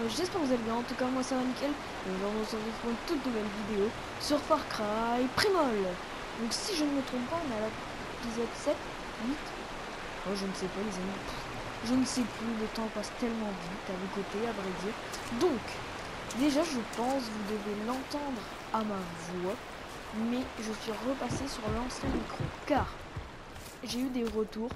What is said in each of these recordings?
j'espère que vous allez bien. En tout cas, moi ça va nickel. Et aujourd'hui, on se retrouve pour une toute nouvelle vidéo sur Far Cry Primal. Donc, si je ne me trompe pas, on est à l'épisode 7, 8. Oh, je ne sais pas, les amis. Je ne sais plus, le temps passe tellement vite à vos côtés, à vrai dire. Donc, déjà, je pense vous devez l'entendre à ma voix. Mais je suis repassé sur l'ancien micro. Car j'ai eu des retours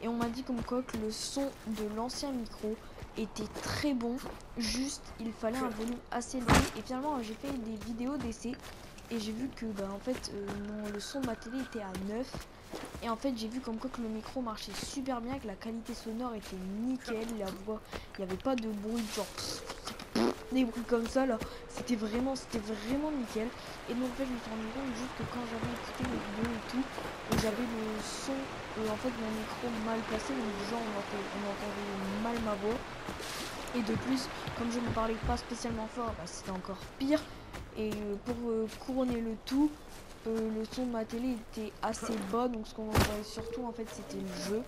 et on m'a dit comme quoi que le son de l'ancien micro était très bon, juste il fallait un volume assez élevé. Et finalement j'ai fait des vidéos d'essai et j'ai vu que en fait le son de ma télé était à 9 et en fait j'ai vu comme quoi que le micro marchait super bien, que la qualité sonore était nickel, la voix, il n'y avait pas de bruit genre des bruits comme ça là, c'était vraiment nickel. Et donc en fait je me suis rendu compte juste que quand j'avais écouté mes vidéos et tout, j'avais le son en fait mon micro mal placé, donc genre on entendait mal ma voix. Et de plus, comme je ne parlais pas spécialement fort, c'était encore pire. Et pour couronner le tout, le son de ma télé était assez bas, donc ce qu'on entendait surtout en fait c'était le jeu.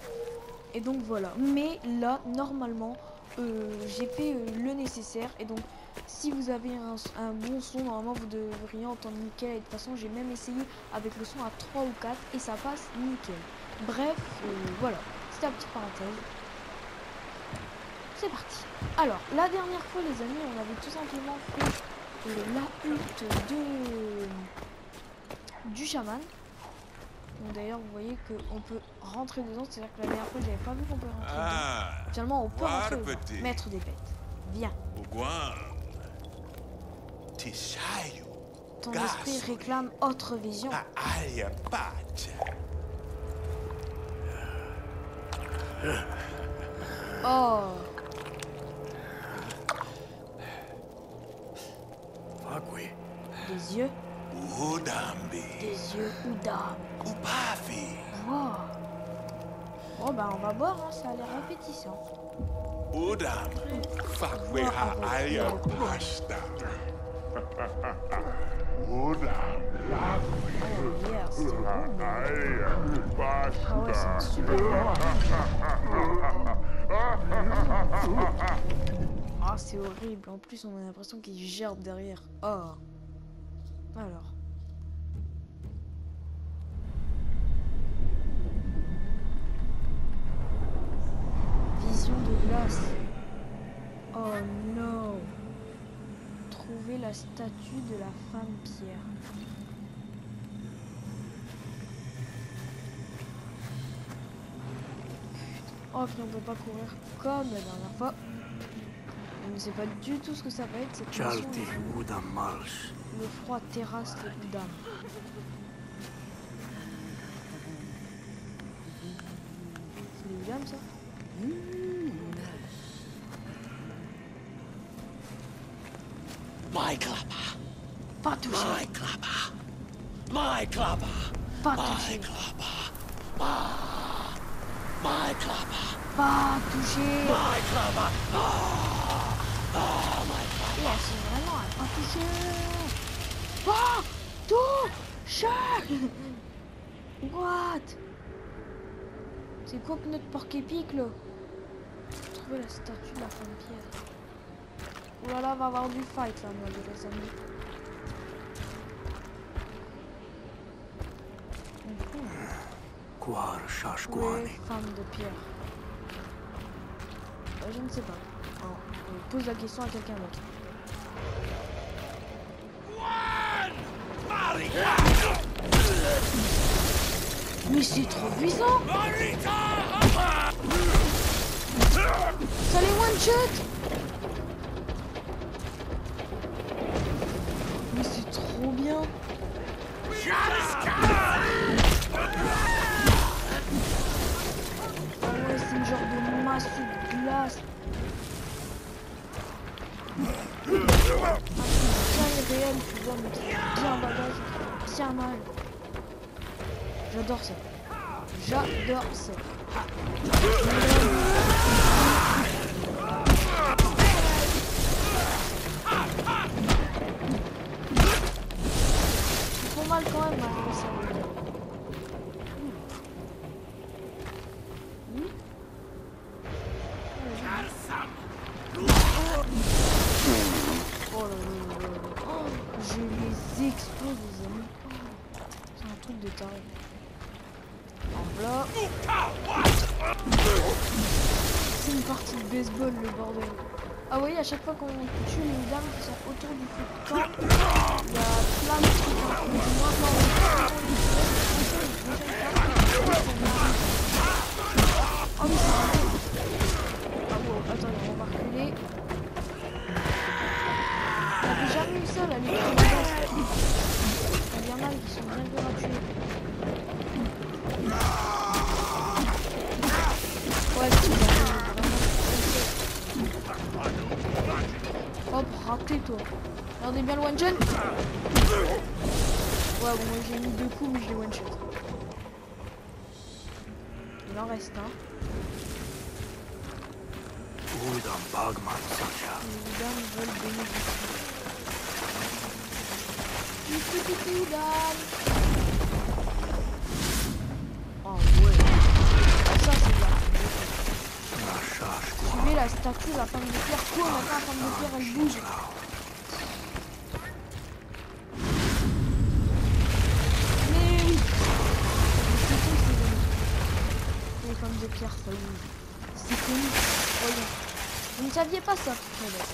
Et donc voilà, mais là normalement j'ai fait le nécessaire. Et donc si vous avez un bon son, normalement vous devriez entendre nickel. Et de toute façon j'ai même essayé avec le son à 3 ou 4 et ça passe nickel. Bref, voilà, c'était la petite parenthèse. C'est parti. Alors, la dernière fois les amis, on avait tout simplement fait la hutte du chaman. D'ailleurs, vous voyez qu'on peut rentrer dedans, c'est-à-dire que la dernière fois, j'avais pas vu qu'on peut rentrer dedans. Finalement, on peut rentrer dedans. Maître des bêtes, viens. Ton esprit réclame autre vision. Oh. Des yeux. Des yeux Udam. Wow. Oh on va boire, hein, ça a l'air appétissant. Udam. Fakweha alia pasta. Udam. Oh yeah, c'est bon. Ah ouais, c'est super bon. Ah, c'est horrible. En plus, on a l'impression qu'il gerbe derrière. Oh. Alors. Vision de glace. Oh non. Trouver la statue de la femme pierre. Oh, puis on peut pas courir comme la dernière fois. On ne sait pas du tout ce que ça va être cette mission. Le froid terrasse les Udam. C'est les Udam ça? My clapper. Pas touché. My clapper. My clapper. Pas touché. My clapper. My clapper. Pas touché. My clapper. My clapper. Et c'est vraiment à pas touché. Pas touché. What? C'est quoi que notre porc épique là? Trouver la statue de la femme pierre. Oh là là, va avoir du fight là, moi, les amis. Ouais, femme de pierre. Je ne sais pas. Alors, on pose la question à quelqu'un d'autre. Mais c'est trop puissant! Ça les one shot! Mais c'est trop bien! Ah ouais, c'est une genre de masse de glace. Un truc bien irréel, tu vois, mais qui est bien bagage, bien mal. J'adore ça. J'adore ça. Ils font mal quand même, malgré ça. truc de taré. Voilà. C'est une partie de baseball, le bordel. Ah oui, à chaque fois qu'on tue les dames qui sont autour du feu de camp, il y a plein de trucs. Mais du moins, quand on est autour du feu, oh mais c'est vrai. Ah bon, attends, on va reculer. On n'a jamais eu ça là, les gars. Il y en a qui sont bien durs à tuer. Ouais, c'est vraiment. Hop, raté toi. Regardez bien le one shot. Ouais, bon, moi j'ai mis 2 coups, mais je l'ai one shot. Il en reste un. Les dames veulent bénéficier. Oh ouais. Ça c'est bien. Suivez la statue, la femme de pierre. Quoi maintenant la femme de pierre elle bouge. Mais oui. Les femmes de pierre ça bouge. C'est connu. Voyons. Vous ne saviez pas ça? Oh, bah,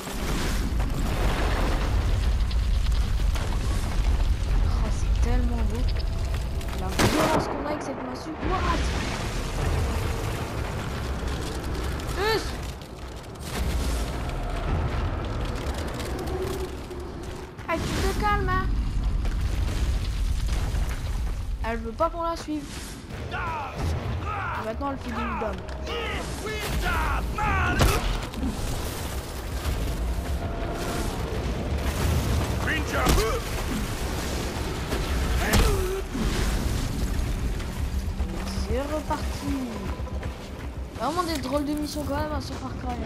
c'est tellement beau. La violence qu'on a avec cette massue. What? Plus. Ah, tu te calmes, hein? Elle veut pas qu'on la suive. Et maintenant, elle fait des dames. C'est reparti. Vraiment des drôles de missions quand même à ce Far Cry.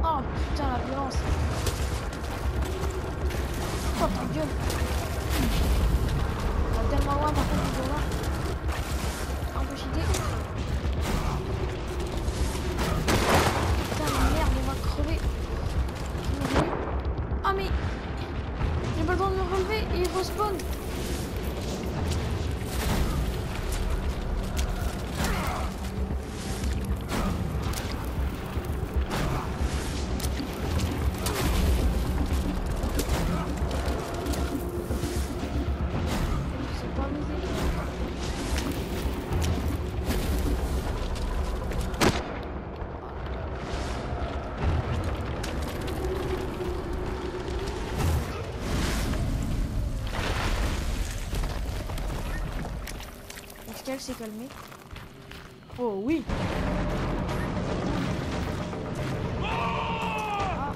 Oh putain la violence. Oh ta gueule. On va tellement loin par contre du là. Un peu cheaté. Putain mais merde on va crever. Ah mais j'ai pas le temps de me relever et il respawn. Elle s'est calmée. Oh oui. Ah.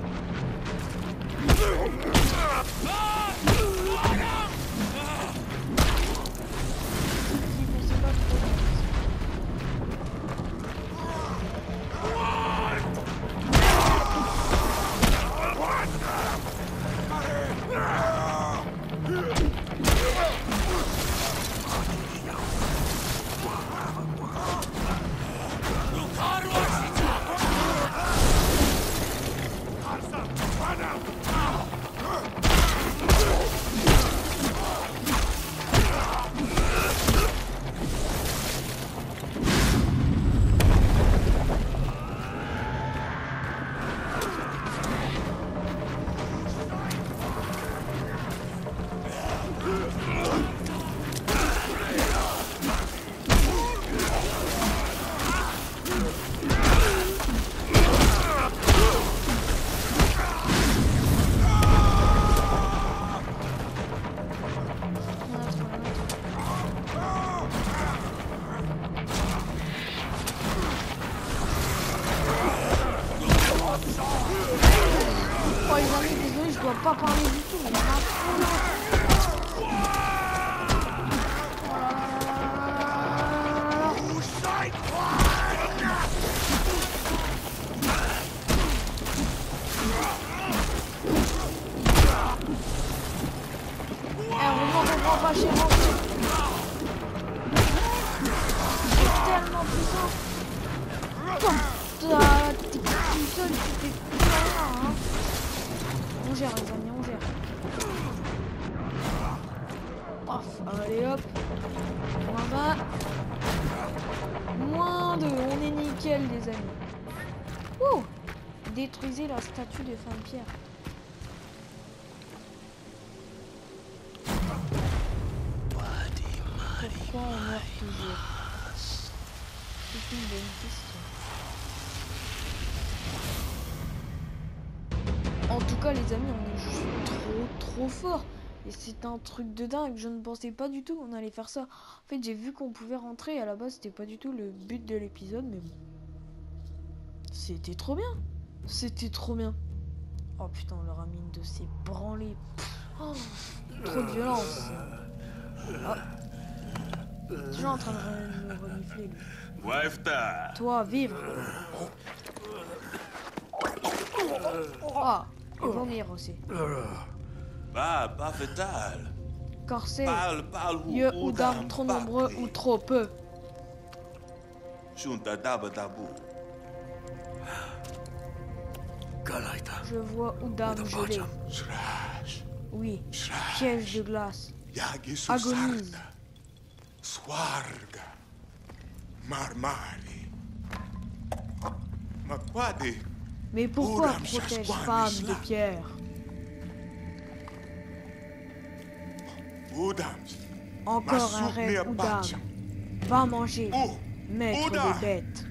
Oh les amis, désolé, je dois pas parler du tout, mais il y en a trop. Heureusement qu'on prend pas chez moi. Comme ça, t'es tout seul, tu fais plus rien, hein. On gère les amis, on gère. Paf, allez hop. -20. -2, on est nickel les amis. Ouh. Détruisez la statue de fin de pierre. Pourquoi on meurt toujours? C'est une bonne question. En tout cas les amis, on est juste trop fort. Et c'est un truc de dingue, je ne pensais pas du tout qu'on allait faire ça. En fait j'ai vu qu'on pouvait rentrer, à la base c'était pas du tout le but de l'épisode, mais bon. C'était trop bien. C'était trop bien. Oh putain, on leur a mis une de ces branlées. Oh, trop de violence. Oh. Toujours en train de me renifler lui. Toi, vivre. Ah, vomir aussi. Pas fatal. Corset. Parle Lieu ou d'armes trop nombreux ou trop peu. Junta daba dabu. Je vois Oudam gelé. Shrash. Oui, piège de glace. Yagi Agonise. susarda. Swarga. Marmari. Makwadi. Mais pourquoi Oudam protège Shashwan femme de Islam. pierre? Udams. Encore un rêve Oudam. Va manger, Oh, maître Oudam. des bêtes.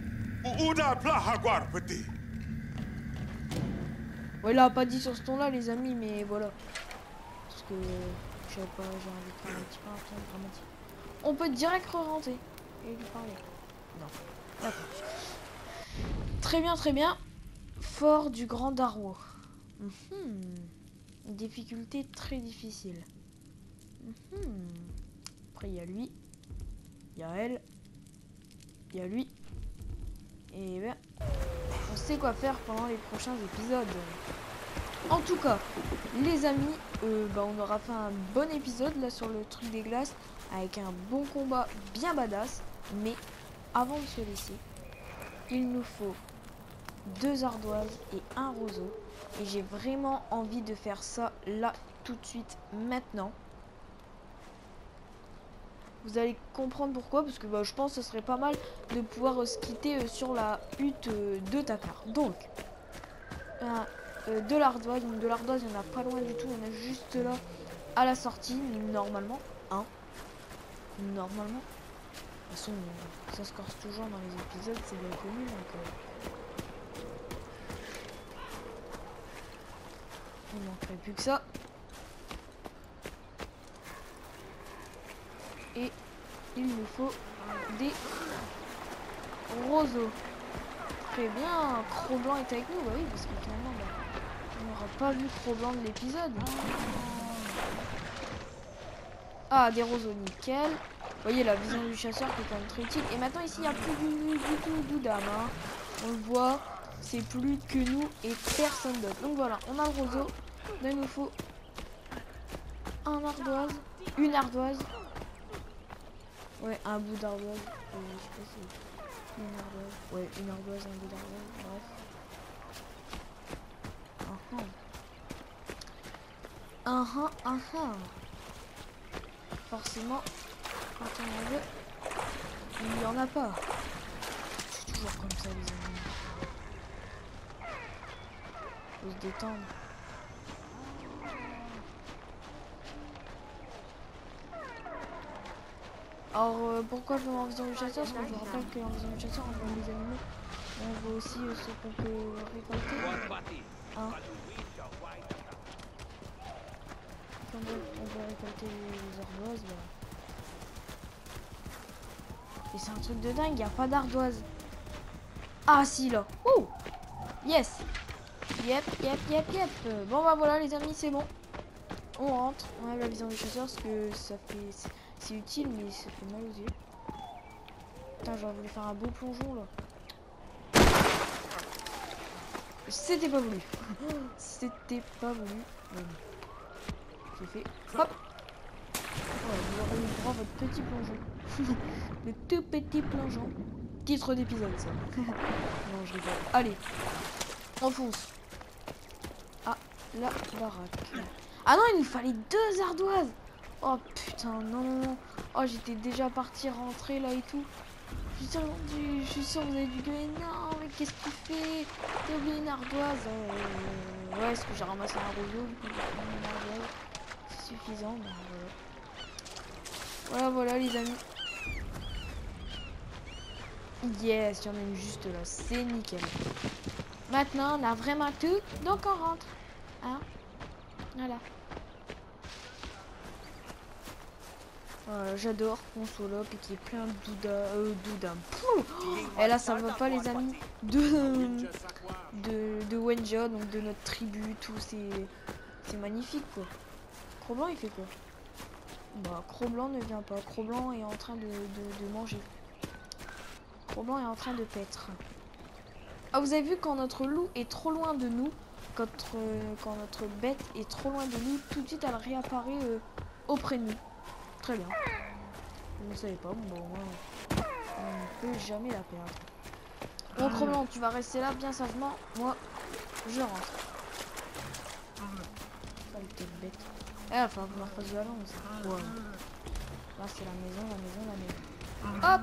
Uda plaha petit. Ouais, il a pas dit sur ce ton-là, les amis, mais voilà. Parce que, je sais pas, j'ai envie de faire un petit peu un ton dramatique. On peut direct re-rentrer et lui parler. Non. D'accord. Très bien, très bien. Fort du Grand Darwo. Difficulté très difficile. Après, il y a lui. Il y a elle. Il y a lui. Et ben, on sait quoi faire pendant les prochains épisodes. En tout cas, les amis, on aura fait un bon épisode là sur le truc des glaces avec un bon combat bien badass. Mais avant de se laisser, il nous faut 2 ardoises et un roseau. Et j'ai vraiment envie de faire ça là tout de suite maintenant. Vous allez comprendre pourquoi, parce que je pense que ce serait pas mal de pouvoir se quitter sur la hutte de Takar. Donc, de l'ardoise. Donc de l'ardoise, il n'y en a pas loin du tout. On est juste là à la sortie, normalement. Hein. Normalement. De toute façon, ça se corse toujours dans les épisodes, c'est bien connu. Donc, il manquerait plus que ça. Et il nous faut des roseaux. Très bien, Cro-Blanc est avec nous, bah oui, parce que finalement, on n'aura pas vu Cro-Blanc de l'épisode. Ah, des roseaux, nickel. Vous voyez la vision du chasseur qui est quand même très utile. Et maintenant ici, il n'y a plus du tout d'Oudam. Hein. On le voit, c'est plus que nous et personne d'autre. Donc voilà, on a le roseau. Là, il nous faut un ardoise, une ardoise. Ouais, un bout d'ardoise. Je sais pas si une ardoise. Ouais, une ardoise, un bout d'ardoise. Bref. Forcément, quand on en veut, il n'y en a pas. C'est toujours comme ça, les amis. Faut se détendre. Alors, pourquoi je vais en vision du chasseur? Parce que je vous rappelle qu'en vision du chasseur, on voit les animaux. On voit aussi ce qu'on peut récolter. Hein? On peut récolter les ardoises. Là. Et c'est un truc de dingue, il n'y a pas d'ardoise. Ah si là. Ouh. Yes. Yep. Bon bah voilà les amis, c'est bon. On rentre, on a la vision du chasseur parce que ça fait... C'est utile mais ça fait mal aux yeux. Putain, j'aurais voulu faire un beau plongeon là. C'était pas voulu. C'était pas voulu. J'ai fait hop. Ouais, vous aurez eu droit à votre petit plongeon. Le tout petit plongeon. Titre d'épisode, ça. Non, je rigole. Allez, on fonce. Ah, la baraque. Ah non, il nous fallait 2 ardoises. Oh putain, non. Oh, j'étais déjà parti rentrer là et tout. Je suis sûr que vous avez dû gueuler. Non, mais qu'est-ce que tu fais? T'as oublié une ardoise. Ouais, est-ce que j'ai ramassé un roseau? Du coup, j'ai pris une ardoise. C'est suffisant. Ben, voilà. Voilà, les amis. Yes, il y en a une juste là. C'est nickel. Maintenant, on a vraiment tout. Donc, on rentre. Hein? Voilà. J'adore qu'on soit là et qu'il y ait plein de doudas. Et là, ça va pas, les amis. De Wenja, donc de notre tribu, tout. C'est magnifique, quoi. Cro-Blanc, il fait quoi? Bah, Cro-Blanc ne vient pas. Cro-Blanc est en train de manger. Cro-Blanc est en train de paître. Ah, vous avez vu quand notre loup est trop loin de nous, quand notre bête est trop loin de nous, tout de suite elle réapparaît auprès de nous. Très bien. Vous ne savez pas, bon, on ne peut jamais la perdre. Bon, Cro-Blanc, tu vas rester là bien sagement. Moi, je rentre. Sale tête bête. Eh, il va falloir qu'on leur fasse de la lance. Ouais. Là, c'est la maison. Hop!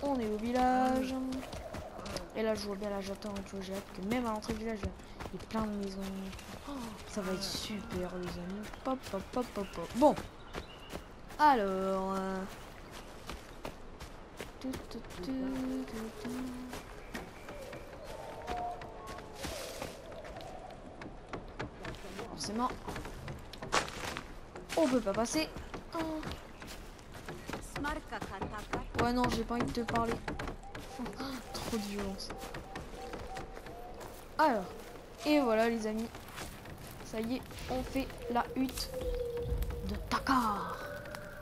On est au village. Et là, je vois bien, là, j'attends, tu vois, j'ai hâte que même à l'entrée du village, il y a plein de maisons. Oh, ça va être super, les amis. Pop. Bon. Alors... Forcément, on peut pas passer. Ouais, non, j'ai pas envie de te parler. Trop de violence. Alors, et voilà, les amis. Ça y est, on fait la hutte de Takar.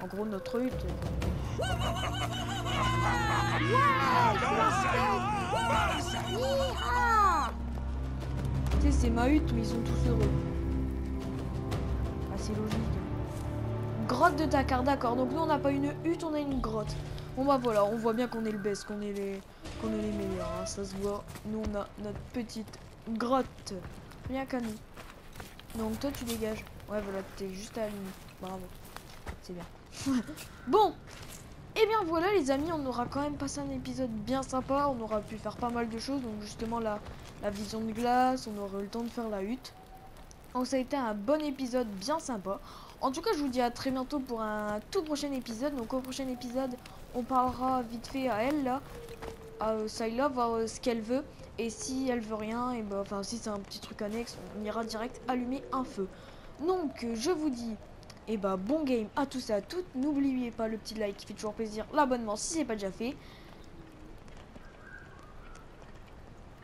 En gros, notre hutte. Tu sais, c'est ma hutte où ils sont tous heureux. Ah, c'est logique. Grotte de Takar, d'accord. Donc nous, on n'a pas une hutte, on a une grotte. Bon bah voilà, on voit bien qu'on est le best, qu'on est les meilleurs. Hein, ça se voit. Nous, on a notre petite grotte. Rien qu'à nous. Donc toi, tu dégages. Ouais, voilà, t'es juste à la limite. Bravo. C'est bien. Bon, et bien voilà les amis, on aura quand même passé un épisode bien sympa. On aura pu faire pas mal de choses. Donc justement la vision de glace, on aura eu le temps de faire la hutte. Donc ça a été un bon épisode bien sympa. En tout cas, je vous dis à très bientôt pour un tout prochain épisode. Donc au prochain épisode, on parlera vite fait à elle là, à Sayla, voir ce qu'elle veut. Et si elle veut rien, et bah, enfin si c'est un petit truc annexe, on ira direct allumer un feu. Donc je vous dis, et bah bon game à tous et à toutes. N'oubliez pas le petit like qui fait toujours plaisir, l'abonnement si c'est pas déjà fait.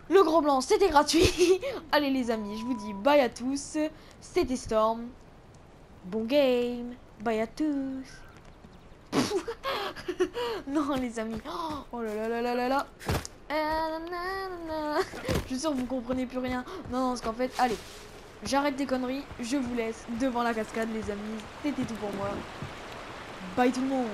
Le gros blanc, c'était gratuit. Allez les amis, je vous dis bye à tous. C'était Storm. Bon game. Bye à tous. Non les amis. Oh là là là là là. Je suis sûr que vous comprenez plus rien. Non, parce qu'en fait, allez. J'arrête des conneries. Je vous laisse devant la cascade les amis. C'était tout pour moi. Bye tout le monde.